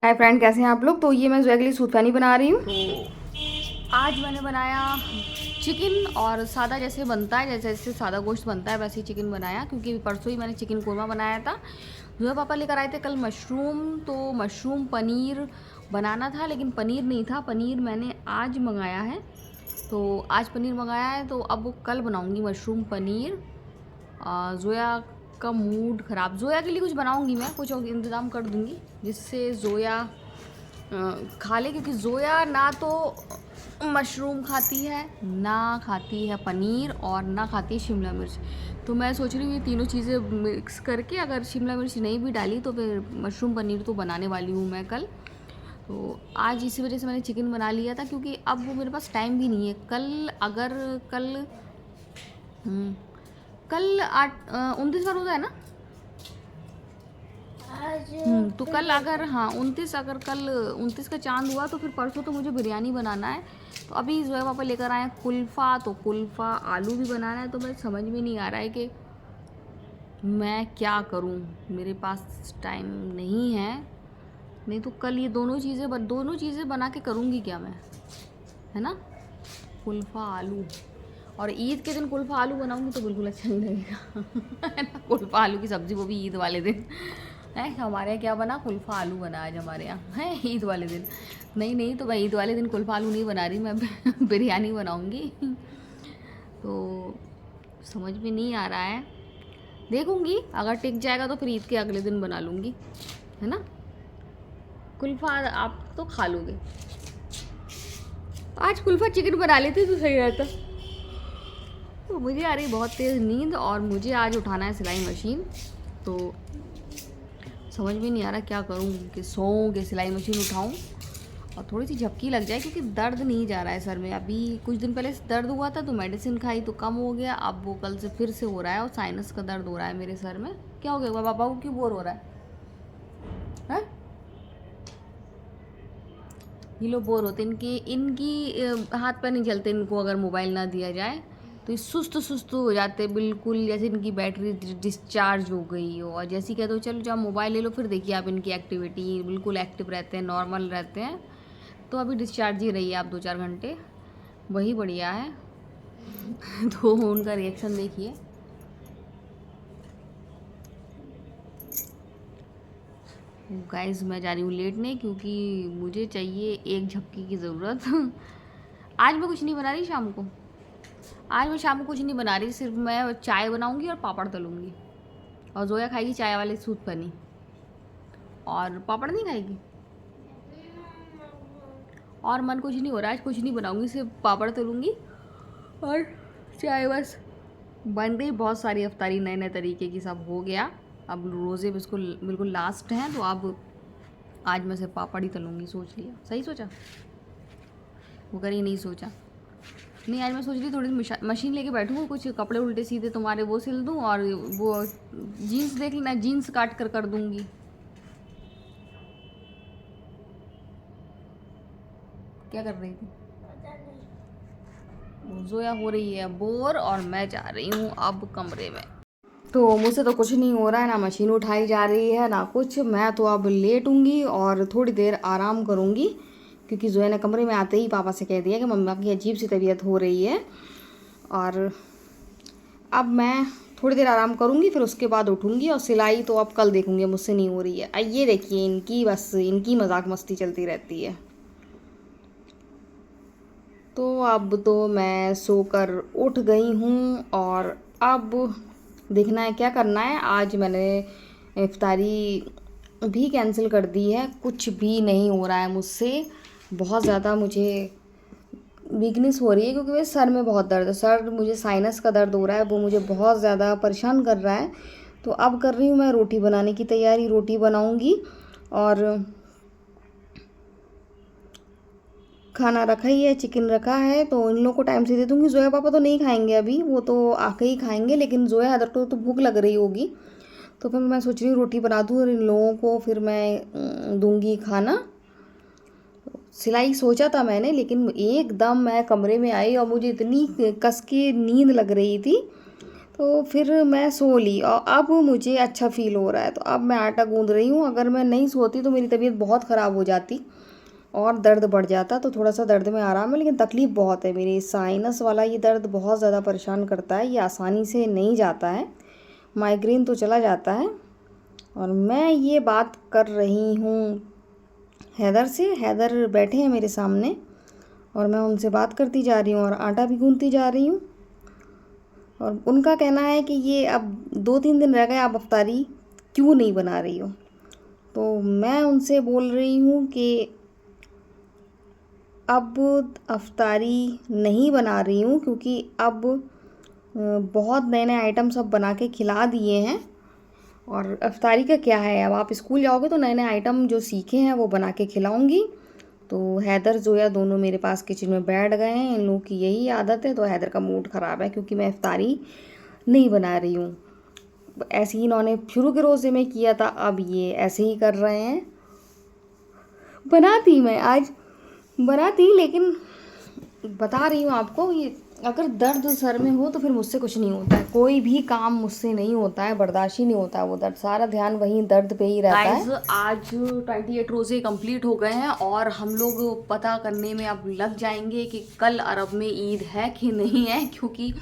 Hi friend, कैसे हैं आप लोग। तो ये मैं जोया के लिए सूतफैनी बना रही हूँ। तो आज मैंने बनाया चिकन, और सादा जैसे बनता है, जैसे सादा गोश्त बनता है वैसे ही चिकन बनाया, क्योंकि परसों ही मैंने चिकन कोरमा बनाया था। जोया पापा लेकर आए थे कल मशरूम, तो मशरूम पनीर बनाना था, लेकिन पनीर नहीं था। पनीर मैंने आज मंगाया है, तो आज पनीर मंगाया है, तो अब वो कल बनाऊँगी मशरूम पनीर। जोया का मूड ख़राब, जोया के लिए कुछ बनाऊंगी, मैं कुछ इंतज़ाम कर दूंगी जिससे जोया खा ले, क्योंकि जोया ना तो मशरूम खाती है, ना खाती है पनीर, और ना खाती है शिमला मिर्च। तो मैं सोच रही हूँ ये तीनों चीज़ें मिक्स करके, अगर शिमला मिर्च नहीं भी डाली तो फिर मशरूम पनीर तो बनाने वाली हूँ मैं कल। तो आज इसी वजह से मैंने चिकन बना लिया था, क्योंकि अब वो मेरे पास टाइम भी नहीं है। हम्म, कल 29 बार होता है ना आज। तो कल अगर 29, अगर कल 29 का चांद हुआ तो फिर परसों तो मुझे बिरयानी बनाना है। तो अभी जोया पापा लेकर आए कुल्फ़ा, तो कुल्फ़ा आलू भी बनाना है। तो मैं समझ में नहीं आ रहा है कि मैं क्या करूं, मेरे पास टाइम नहीं है। नहीं तो कल ये दोनों चीज़ें बना के करूँगी क्या मैं, है ना। कुल्फ़ा आलू, और ईद के दिन कुल्फ़ा आलू बनाऊंगी तो बिल्कुल अच्छा नहीं लगेगा है ना। कुल्फ़ा आलू की सब्ज़ी, वो भी ईद वाले दिन है। हमारे यहाँ क्या बना, कुल्फ़ा आलू बना आज हमारे यहाँ, है ईद वाले दिन। नहीं तो मैं ईद वाले दिन कुल्फ़ा आलू नहीं बना रही, मैं बिरयानी बनाऊंगी। तो समझ में नहीं आ रहा है, देखूंगी अगर टिक जाएगा तो फिर ईद के अगले दिन बना लूँगी, है ना। कुल्फ़ा आप तो खा लोगे, आज कुल्फ़ा चिकन बना लेते तो सही रहता। तो मुझे आ रही बहुत तेज़ नींद, और मुझे आज उठाना है सिलाई मशीन। तो समझ में नहीं आ रहा क्या करूँ, कि सोऊं कि सिलाई मशीन उठाऊं, और थोड़ी सी झपकी लग जाए, क्योंकि दर्द नहीं जा रहा है सर में। अभी कुछ दिन पहले दर्द हुआ था तो मेडिसिन खाई तो कम हो गया, अब वो कल से फिर से हो रहा है, और साइनस का दर्द हो रहा है मेरे सर में। क्या हो गया पापा को, क्यों बोर हो रहा है? ये लोग बोर होते, इनकी इनकी हाथ पैर नहीं चलते इनको अगर मोबाइल ना दिया जाए, तो ये सुस्त सुस्त हो जाते बिल्कुल, जैसे इनकी बैटरी डिस्चार्ज हो गई हो। और जैसे ही कहते हो चलो जाओ मोबाइल ले लो, फिर देखिए आप इनकी एक्टिविटी, बिल्कुल एक्टिव रहते हैं, नॉर्मल रहते हैं। तो अभी डिस्चार्ज ही रही है आप 2-4 घंटे, वही बढ़िया है। तो उनका रिएक्शन देखिए। गाइस मैं जा रही हूँ लेटने, क्योंकि मुझे चाहिए एक झपकी की ज़रूरत। आज मैं कुछ नहीं बना रही शाम को, आज मैं शाम को कुछ नहीं बना रही, सिर्फ मैं चाय बनाऊंगी और पापड़ तलूंगी, और जोया खाएगी चाय वाले सूत फनी, और पापड़ नहीं खाएगी। और मन कुछ नहीं हो रहा, आज कुछ नहीं बनाऊंगी, सिर्फ पापड़ तलूंगी और चाय बस। बन गई बहुत सारी अफ्तारी, नए नए तरीके की, सब हो गया। अब रोज़े बिल्कुल बिल्कुल लास्ट हैं, तो अब आज मैं सिर्फ पापड़ ही तलूंगी। सोच लिया, सही सोचा, वो करी नहीं सोचा। नहीं, आज मैं सोच रही थोड़ी मशीन लेके बैठूँ, कुछ कपड़े उल्टे सीधे तुम्हारे वो सिल दूँ, और वो जीन्स देख लेना, जीन्स काट कर दूँगी। क्या कर रही थी? जोया हो रही है बोर, और मैं जा रही हूँ अब कमरे में। तो मुझसे तो कुछ नहीं हो रहा है, ना मशीन उठाई जा रही है ना कुछ। मैं तो अब लेटूंगी और थोड़ी देर आराम करूँगी, क्योंकि जोया ने कमरे में आते ही पापा से कह दिया कि मम्मा की अजीब सी तबीयत हो रही है। और अब मैं थोड़ी देर आराम करूँगी, फिर उसके बाद उठूँगी। और सिलाई तो अब कल देखूँगी, मुझसे नहीं हो रही है। ये देखिए इनकी, बस इनकी मजाक मस्ती चलती रहती है। तो अब तो मैं सोकर उठ गई हूँ, और अब देखना है क्या करना है। आज मैंने इफ्तारी भी कैंसिल कर दी है, कुछ भी नहीं हो रहा है मुझसे। बहुत ज़्यादा मुझे वीकनेस हो रही है, क्योंकि मेरे सर में बहुत दर्द है। सर, मुझे साइनस का दर्द हो रहा है, वो मुझे बहुत ज़्यादा परेशान कर रहा है। तो अब कर रही हूँ मैं रोटी बनाने की तैयारी, रोटी बनाऊँगी। और खाना रखा ही है, चिकन रखा है, तो इन लोगों को टाइम से दे दूँगी। जोया पापा तो नहीं खाएंगे अभी, वो तो आके ही खाएंगे, लेकिन जोया अदर को तो भूख लग रही होगी। तो फिर मैं सोच रही हूँ रोटी बना दूँ, और इन लोगों को फिर मैं दूँगी खाना। सिलाई सोचा था मैंने, लेकिन एकदम मैं कमरे में आई और मुझे इतनी कस के नींद लग रही थी, तो फिर मैं सो ली और अब मुझे अच्छा फ़ील हो रहा है, तो अब मैं आटा गूँध रही हूँ। अगर मैं नहीं सोती तो मेरी तबीयत बहुत ख़राब हो जाती और दर्द बढ़ जाता, तो थोड़ा सा दर्द में आराम है, लेकिन तकलीफ़ बहुत है। मेरी साइनस वाला ये दर्द बहुत ज़्यादा परेशान करता है, ये आसानी से नहीं जाता है। माइग्रेन तो चला जाता है। और मैं ये बात कर रही हूँ हैदर से। हैदर बैठे हैं मेरे सामने और मैं उनसे बात करती जा रही हूँ और आटा भी गूँथती जा रही हूँ। और उनका कहना है कि ये अब 2-3 दिन रह गए, आप अफ्तारी क्यों नहीं बना रही हो? तो मैं उनसे बोल रही हूँ कि अब अफ्तारी नहीं बना रही हूँ, क्योंकि अब बहुत नए नए आइटम सब बना के खिला दिए हैं। और अफ्तारी का क्या है, अब आप स्कूल जाओगे तो नए नए आइटम जो सीखे हैं वो बना के खिलाऊंगी। तो हैदर जोया दोनों मेरे पास किचन में बैठ गए हैं। इन लोगों की यही आदत है। तो हैदर का मूड ख़राब है क्योंकि मैं इफ्तारी नहीं बना रही हूँ। ऐसे ही इन्होंने शुरू के रोज़े में किया था, अब ये ऐसे ही कर रहे हैं। बनाती मैं आज बनाती, लेकिन बता रही हूँ आपको, ये अगर दर्द सर में हो तो फिर मुझसे कुछ नहीं होता है। कोई भी काम मुझसे नहीं होता है, बर्दाश्त ही नहीं होता है वो दर्द। सारा ध्यान वहीं दर्द पे ही रहता है। आज 28 रोज़े कंप्लीट हो गए हैं और हम लोग पता करने में अब लग जाएंगे कि कल अरब में ईद है कि नहीं है, क्योंकि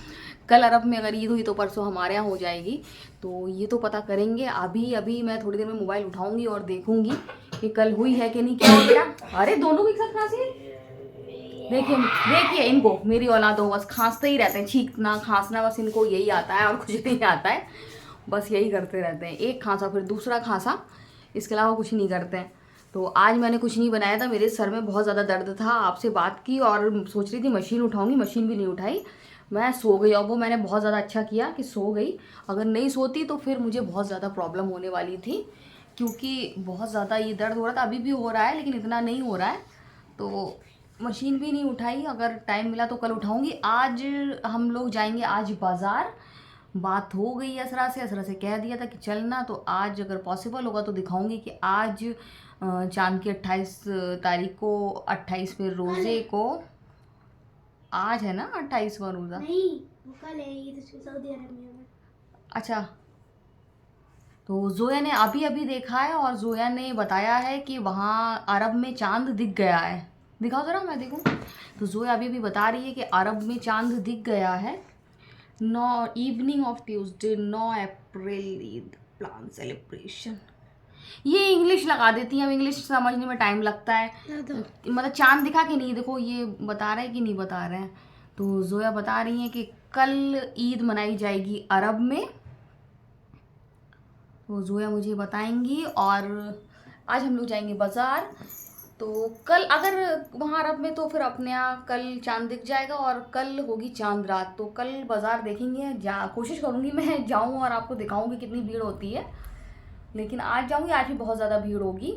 कल अरब में अगर ईद हुई तो परसों हमारे यहाँ हो जाएगी। तो ये तो पता करेंगे। अभी अभी मैं थोड़ी देर में मोबाइल उठाऊंगी और देखूंगी कि कल हुई है कि नहीं। क्या हो बेटा? अरे दोनों एक साथ खांसी। देखिए देखिए इनको, मेरी औलादों बस खांसते ही रहते हैं, छींकना खांसना बस इनको यही आता है और कुछ नहीं आता है। बस यही करते रहते हैं, एक खांसा फिर दूसरा खांसा, इसके अलावा कुछ नहीं करते हैं। तो आज मैंने कुछ नहीं बनाया था, मेरे सर में बहुत ज़्यादा दर्द था। आपसे बात की और सोच रही थी मशीन उठाऊंगी, मशीन भी नहीं उठाई, मैं सो गई। और वो मैंने बहुत ज़्यादा अच्छा किया कि सो गई। अगर नहीं सोती तो फिर मुझे बहुत ज़्यादा प्रॉब्लम होने वाली थी, क्योंकि बहुत ज़्यादा ये दर्द हो रहा था। अभी भी हो रहा है लेकिन इतना नहीं हो रहा है। तो मशीन भी नहीं उठाई, अगर टाइम मिला तो कल उठाऊंगी। आज हम लोग जाएंगे आज बाज़ार। बात हो गई असरा से, असरा से कह दिया था कि चलना, तो आज अगर पॉसिबल होगा तो दिखाऊंगी कि आज चांद की 28 तारीख को, 28वें रोज़े को, आज है ना 28वां रोज़ा? नहीं, वो कल है, ये तो सऊदी अरब में। अच्छा, तो जोया ने अभी अभी देखा है और जोया ने बताया है कि वहाँ अरब में चांद दिख गया है। दिखाओ ज़रा, मैं देखूँ। तो जोया अभी भी बता रही है कि अरब में चांद दिख गया है। 9 evening of Tuesday 9 April Eid plan celebration. ये इंग्लिश लगा देती हैं, अब इंग्लिश समझने में टाइम लगता है। मतलब चांद दिखा कि नहीं, देखो ये बता रहे हैं कि नहीं बता रहे हैं। तो जोया बता रही हैं कि कल ईद मनाई जाएगी अरब में। तो जोया मुझे बताएंगी। और आज हम लोग जाएंगे बाज़ार। तो कल अगर वहाँ अरब में तो फिर अपने यहाँ कल चांद दिख जाएगा और कल होगी चांद रात। तो कल बाज़ार देखेंगे, कोशिश करूँगी मैं जाऊँ और आपको दिखाऊँगी कितनी भीड़ होती है। लेकिन आज जाऊँगी, आज भी बहुत ज़्यादा भीड़ होगी।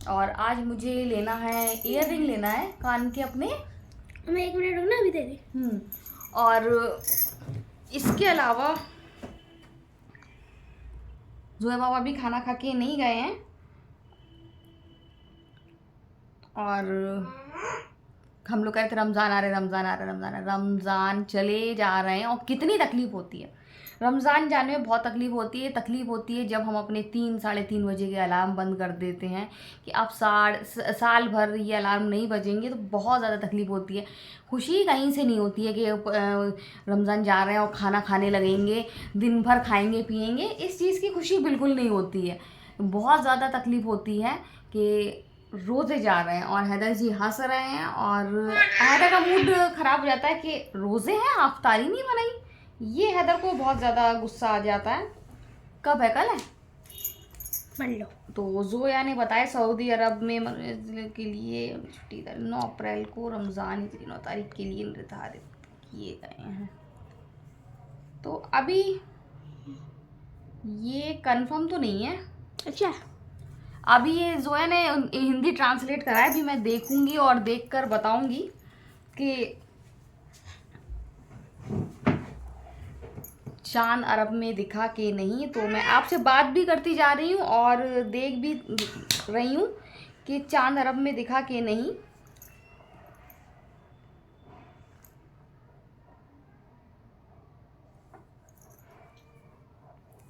और आज मुझे लेना है, ईयर रिंग लेना है कान के अपने। मैं 1 मिनट रुकना, अभी दे दे। और इसके अलावा जोया बाबा भी खाना खा के नहीं गए हैं और हम लोग कह रहे थे रमज़ान आ रहे, रमज़ान आ रहे, रमज़ान आ रहे, रमज़ान चले जा रहे हैं। और कितनी तकलीफ़ होती है रमज़ान जाने में, बहुत तकलीफ़ होती है। तकलीफ़ होती है जब हम अपने 3-3:30 बजे के अलार्म बंद कर देते हैं कि अब साल भर ये अलार्म नहीं बजेंगे, तो बहुत ज़्यादा तकलीफ़ होती है। खुशी कहीं से नहीं होती है कि रमज़ान जा रहे हैं और खाना खाने लगेंगे, दिन भर खाएंगे पिएंगे, इस चीज़ की खुशी बिल्कुल नहीं होती है। बहुत ज़्यादा तकलीफ़ होती है कि रोज़े जा रहे हैं। और हैदर जी हंस रहे हैं और हैदर का मूड ख़राब हो जाता है कि रोज़े हैं, अफ्तारी नहीं बनाई। ये हैदर को बहुत ज़्यादा गुस्सा आ जाता है। कब है? कल है, मान लो। तो जोया ने बताया सऊदी अरब में के लिए छुट्टी 9 अप्रैल को रमज़ान की 9 तारीख के लिए निर्धारित किए गए हैं। तो अभी ये कंफर्म तो नहीं है। अच्छा, अभी ये जोया ने हिंदी ट्रांसलेट करा है, अभी मैं देखूंगी और देखकर बताऊंगी कि चांद अरब में दिखा कि नहीं। तो मैं आपसे बात भी करती जा रही हूँ और देख भी रही हूँ कि चांद अरब में दिखा कि नहीं।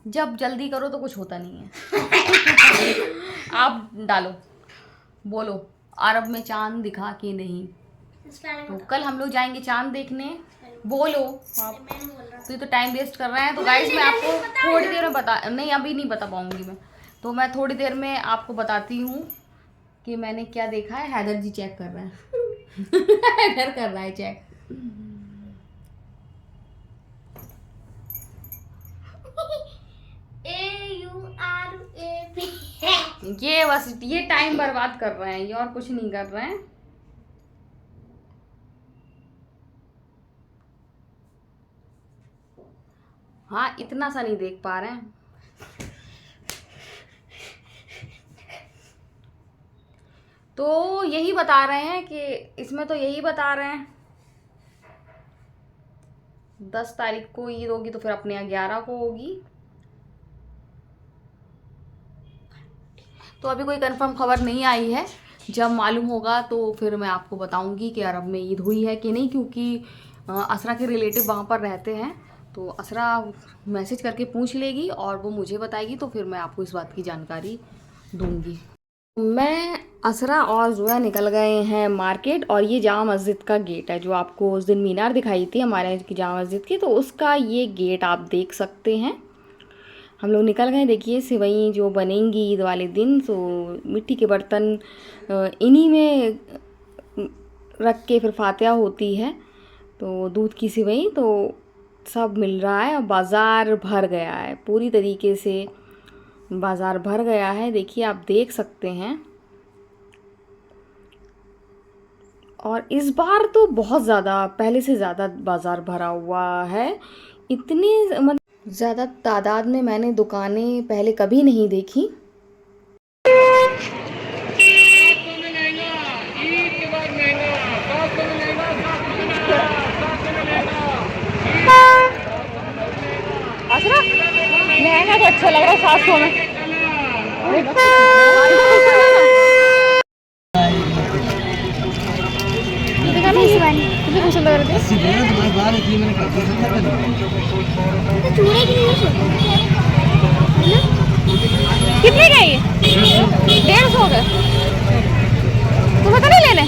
जब जल्दी करो तो कुछ होता नहीं है। आप डालो, बोलो अरब में चांद दिखा कि नहीं। तो कल हम लोग जाएंगे चांद देखने। बोलो आप, तो ये तो टाइम वेस्ट कर रहे हैं। तो गाइस मैं आपको थोड़ी देर में नहीं अभी नहीं बता पाऊंगी मैं, तो मैं थोड़ी देर में आपको बताती हूँ कि मैंने क्या देखा है। हैदर जी चेक कर रहे हैं। हैदर कर रहा है चेक। ये बस ये टाइम बर्बाद कर रहे हैं ये, और कुछ नहीं कर रहे हैं। हाँ इतना सा नहीं देख पा रहे हैं। तो यही बता रहे हैं कि इसमें तो यही बता रहे हैं 10 तारीख को ईद होगी, तो फिर अपने यहाँ 11 को होगी। तो अभी कोई कंफर्म खबर नहीं आई है। जब मालूम होगा तो फिर मैं आपको बताऊंगी कि अरब में ईद हुई है कि नहीं, क्योंकि असरा के रिलेटिव वहाँ पर रहते हैं। तो असरा मैसेज करके पूछ लेगी और वो मुझे बताएगी, तो फिर मैं आपको इस बात की जानकारी दूंगी। मैं, असरा और जोया निकल गए हैं मार्केट, और ये जामा मस्जिद का गेट है जो आपको उस दिन मीनार दिखाई थी हमारे यहाँ की जामा मस्जिद की, तो उसका ये गेट आप देख सकते हैं। हम लोग निकल गए। देखिए सेवई जो बनेंगी ईद वाले दिन, तो मिट्टी के बर्तन इन्हीं में रख के फिर फातिहा होती है। तो दूध की सेवई तो सब मिल रहा है। बाज़ार भर गया है, पूरी तरीके से बाज़ार भर गया है। देखिए आप देख सकते हैं। और इस बार तो बहुत ज़्यादा, पहले से ज़्यादा बाज़ार भरा हुआ है। इतनी मतलब ज़्यादा तादाद में मैंने दुकानें पहले कभी नहीं देखी। लहंगा तो अच्छा लग रहा है 700 में। कितने खुश लग रहे कितने का ये 150 का। तुम्हें तो नहीं लेने।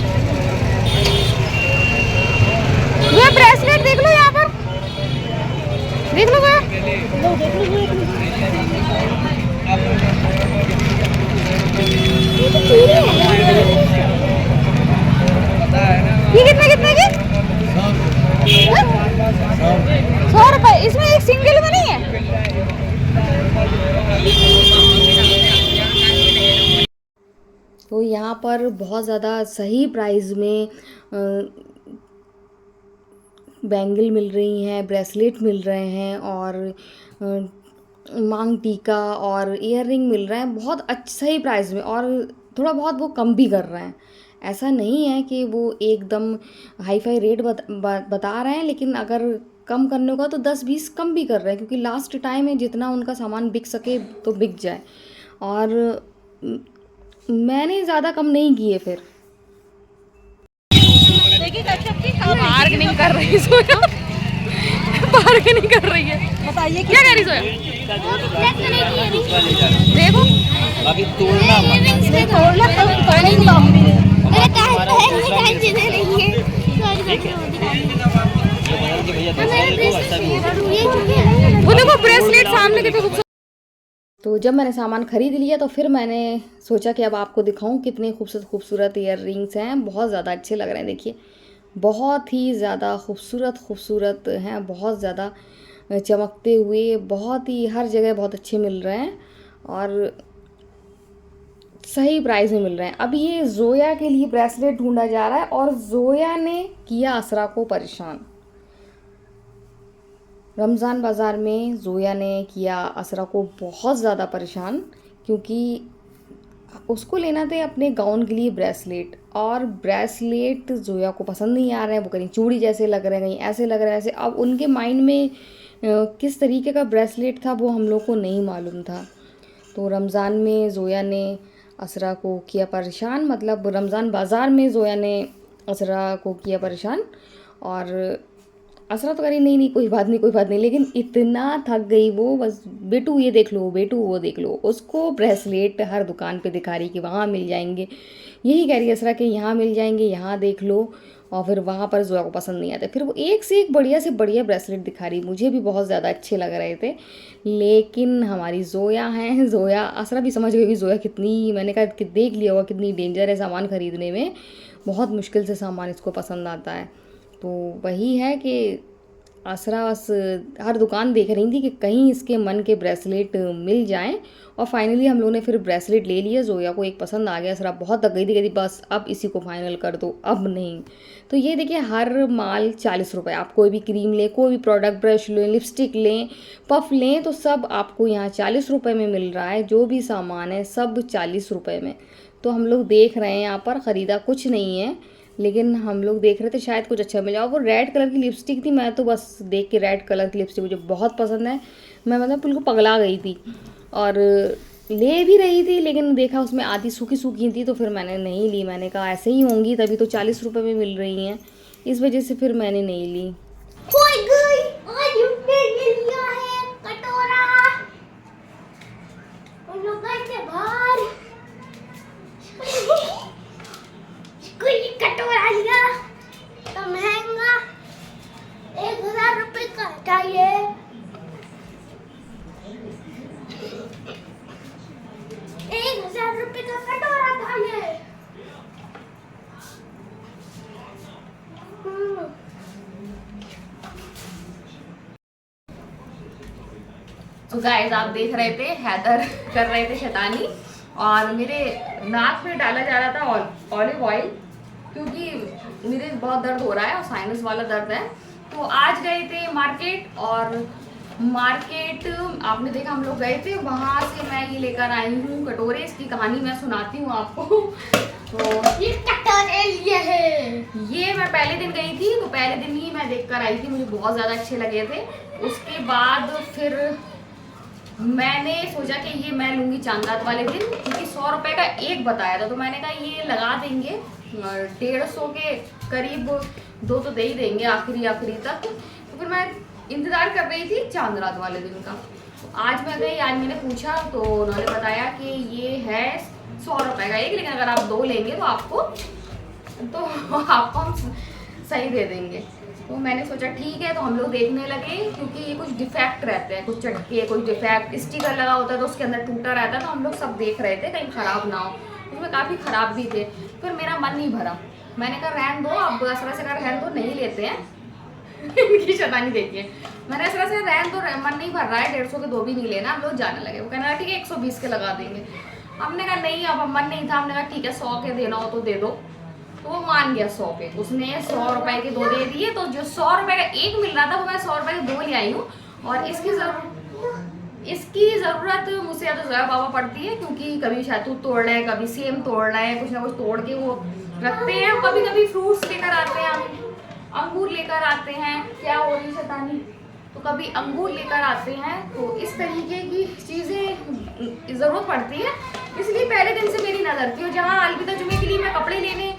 ये ब्रेसलेट देख लो, यहाँ पर देख लो भैया। ये कितने कितने की? 100 रुपए। इसमें एक सिंगल में नहीं है। तो यहाँ पर बहुत ज़्यादा सही प्राइस में बैंगल मिल रही हैं, ब्रेसलेट मिल रहे हैं, और मांग टीका और इयर रिंग मिल रहे हैं बहुत सही प्राइस में। और थोड़ा बहुत वो कम भी कर रहे हैं। ऐसा नहीं है कि वो एकदम हाई फाई रेट बता रहे हैं, लेकिन अगर कम करने का तो 10-20 कम भी कर रहे हैं, क्योंकि लास्ट टाइम है जितना उनका सामान बिक सके तो बिक जाए। और मैंने ज़्यादा कम नहीं किए। फिर बार्गेनिंग कर रही सोया, बार्गेनिंग कर रही है। बताइए क्या कह रही सोया? देखो बाकी तोड़ना वो देखो ब्रेसलेट सामने कितने खूबसूरत। तो जब मैंने सामान खरीद लिया तो फिर मैंने सोचा कि अब आपको दिखाऊं कितने खूबसूरत खूबसूरत ईयर रिंग्स हैं। बहुत ज़्यादा अच्छे लग रहे हैं। देखिए बहुत ही ज़्यादा खूबसूरत हैं, बहुत ज़्यादा चमकते हुए, बहुत ही हर जगह बहुत अच्छे मिल रहे हैं और सही प्राइस में मिल रहे हैं। अब ये जोया के लिए ब्रेसलेट ढूंढा जा रहा है और जोया ने किया असरा को परेशान। रमज़ान बाज़ार में जोया ने किया असरा को बहुत ज़्यादा परेशान, क्योंकि उसको लेना था अपने गाउन के लिए ब्रेसलेट, और ब्रेसलेट जोया को पसंद नहीं आ रहे हैं। वो कहीं चूड़ी जैसे लग रहे हैं, कहीं ऐसे लग रहे हैं ऐसे। अब उनके माइंड में किस तरीके का ब्रेसलेट था वो हम लोग को नहीं मालूम था। तो रमज़ान में जोया ने असरा को किया परेशान, मतलब रमज़ान बाज़ार में जोया ने असरा को किया परेशान। और असरा तो करी नहीं नहीं कोई बात नहीं कोई बात नहीं, लेकिन इतना थक गई वो, बस बेटू ये देख लो, बेटू वो देख लो, उसको ब्रेसलेट हर दुकान पे दिखा रही कि वहाँ मिल जाएंगे, यही कह रही है असरा कि यहाँ मिल जाएंगे, यहाँ देख लो, और फिर वहाँ पर जोया को पसंद नहीं आते, फिर वो एक से एक बढ़िया से बढ़िया ब्रेसलेट दिखा रही, मुझे भी बहुत ज़्यादा अच्छे लग रहे थे, लेकिन हमारी जोया है, जोया असरा भी समझ गई कि जोया कितनी, मैंने कहा कि देख लिया होगा कितनी डेंजर है सामान खरीदने में, बहुत मुश्किल से सामान इसको पसंद आता है। तो वही है कि असरा बस हर दुकान देख रही थी कि कहीं इसके मन के ब्रेसलेट मिल जाएं, और फाइनली हम लोगों ने फिर ब्रेसलेट ले लिया, जोया को एक पसंद आ गया, असरा बहुत थक गई थी, कहती बस अब इसी को फाइनल कर दो, अब नहीं। तो ये देखिए हर माल 40 रुपये, आप कोई भी क्रीम लें, कोई भी प्रोडक्ट, ब्रश लें, लिपस्टिक लें, पफ लें, तो सब आपको यहाँ 40 रुपये में मिल रहा है, जो भी सामान है सब 40 रुपये में। तो हम लोग देख रहे हैं यहाँ पर, ख़रीदा कुछ नहीं है, लेकिन हम लोग देख रहे थे शायद कुछ अच्छा मिला। वो रेड कलर की लिपस्टिक थी, मैं तो बस देख के रेड कलर की लिपस्टिक मुझे बहुत पसंद है, मैं मतलब बिल्कुल पगला गई थी, और ले भी रही थी, लेकिन देखा उसमें आधी सूखी सूखी थी, तो फिर मैंने नहीं ली, मैंने कहा ऐसे ही होंगी तभी तो 40 रुपये में मिल रही हैं, इस वजह से फिर मैंने नहीं ली। कटोरा लिया तो महंगा 1000 रुपये का चाहिए। 1000 रुपये का कटोरा था ये। तो गाइस आप देख रहे थे हैदर कर रहे थे शैतानी, और मेरे नाक में डाला जा रहा था ऑलिव ऑयल, क्योंकि मेरे बहुत दर्द हो रहा है और साइनस वाला दर्द है। तो आज गए थे मार्केट, और मार्केट आपने देखा हम लोग गए थे, वहाँ से मैं ये लेकर आई हूँ कटोरे, इसकी कहानी मैं सुनाती हूँ आपको। तो ये कटोरे लिए है, ये मैं पहले दिन गई थी, तो पहले दिन ही मैं देख कर आई थी, मुझे बहुत ज़्यादा अच्छे लगे थे। उसके बाद फिर मैंने सोचा कि ये मैं लूँगी चांद रात वाले दिन, क्योंकि 100 रुपये का एक बताया था, तो मैंने कहा ये लगा देंगे, 150 के करीब दो तो दे ही देंगे आखिरी तक। तो फिर मैं इंतज़ार कर रही थी चांद रात वाले दिन का। तो आज मैं गई, आज मैंने पूछा तो उन्होंने बताया कि ये है 100 रुपये का एक, लेकिन अगर आप 2 लेंगे तो आपको हम सही दे देंगे। तो मैंने सोचा ठीक है, तो हम लोग देखने लगे, क्योंकि ये कुछ डिफेक्ट रहते हैं, कुछ चटके, कुछ डिफेक्ट, स्टिकर लगा होता है तो उसके अंदर टूटा रहता है, तो हम लोग सब देख रहे थे कहीं ख़राब ना हो, उसमें काफ़ी ख़राब भी थे। फिर मेरा मन नहीं भरा, मैंने कहा रहन दो, अब असरा से कहा रहन दो, नहीं लेते हैं। इनकी शैतानी देखिए, मैंने असरा से रहन दो, मन नहीं भर रहा है, 150 के 2 भी नहीं लेना, हम लोग जाने लगे। वो कहना ठीक है 120 के लगा देंगे। हमने कहा नहीं, अब मन नहीं था, हमने कहा ठीक है 100 के देना हो तो दे दो, तो वो मान गया 100 के, उसने 100 रुपए के 2 दे दिए। तो जो 100 रुपए का एक मिल रहा था वो मैं 100 रुपए के 2 ले आई हूँ, और इसकी ज़रूरत मुझसे या तो जोया बाबा पड़ती है, क्योंकि कभी शहतूत तोड़ रहे हैं, कभी सेम तोड़ रहे हैं, कुछ ना कुछ तोड़ के वो रखते हैं, कभी कभी फ्रूट्स लेकर आते हैं, अंगूर लेकर आते हैं, क्या हो रही शैतानी, तो कभी अंगूर लेकर आते हैं, तो इस तरीके की चीज़ें ज़रूरत पड़ती है, इसलिए पहले दिन से मेरी नज़र थी। और जहाँ अलविदा जुमे के लिए मैं कपड़े लेने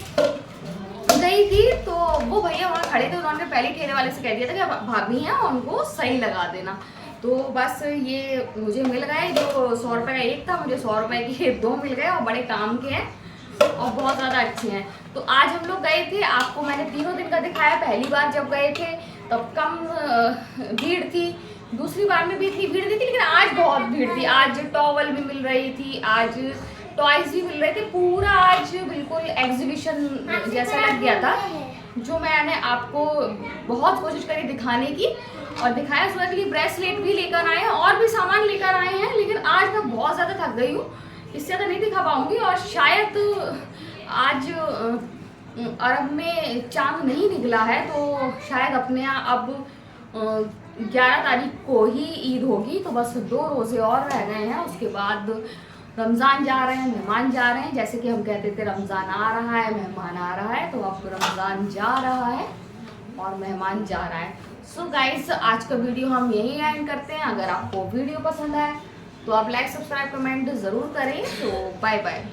गई थी, तो वो भैया वहाँ खड़े थे, उन्होंने पहले ठेले वाले से कह दिया था कि भाभी हैं, उनको सही लगा देना। तो बस ये मुझे मिल गए, जो 100 रुपये का एक था, मुझे 100 रुपये के 2 मिल गए, और बड़े काम के हैं और बहुत ज़्यादा अच्छे हैं। तो आज हम लोग गए थे, आपको मैंने 3 दिन का दिखाया, पहली बार जब गए थे तब कम भीड़ थी, दूसरी बार में भी इतनी भीड़ नहीं थी, लेकिन आज बहुत भीड़ थी। आज टॉवल भी मिल रही थी, आज टॉयज भी मिल रहे थे, पूरा आज बिल्कुल एग्जीबिशन जैसा लग गया था, जो मैंने आपको बहुत कोशिश करी दिखाने की, और दिखाया। उसके लिए ब्रेसलेट भी लेकर आए हैं, और भी सामान लेकर आए हैं, लेकिन आज मैं बहुत ज़्यादा थक गई हूँ, इससे ज़्यादा नहीं दिखा पाऊँगी। और शायद आज अरब में चांद नहीं निकला है, तो शायद अपने यहाँ अब 11 तारीख को ही ईद होगी, तो बस 2 रोज़े और रह गए हैं, उसके बाद रमज़ान जा रहे हैं, मेहमान जा रहे हैं, जैसे कि हम कहते थे रमज़ान आ रहा है, मेहमान आ रहा है, तो अब रमज़ान जा रहा है और मेहमान जा रहा है। सो गाइस, आज का वीडियो हम यही एंड करते हैं। अगर आपको वीडियो पसंद आए तो आप लाइक, सब्सक्राइब, कमेंट ज़रूर करें। तो बाय बाय।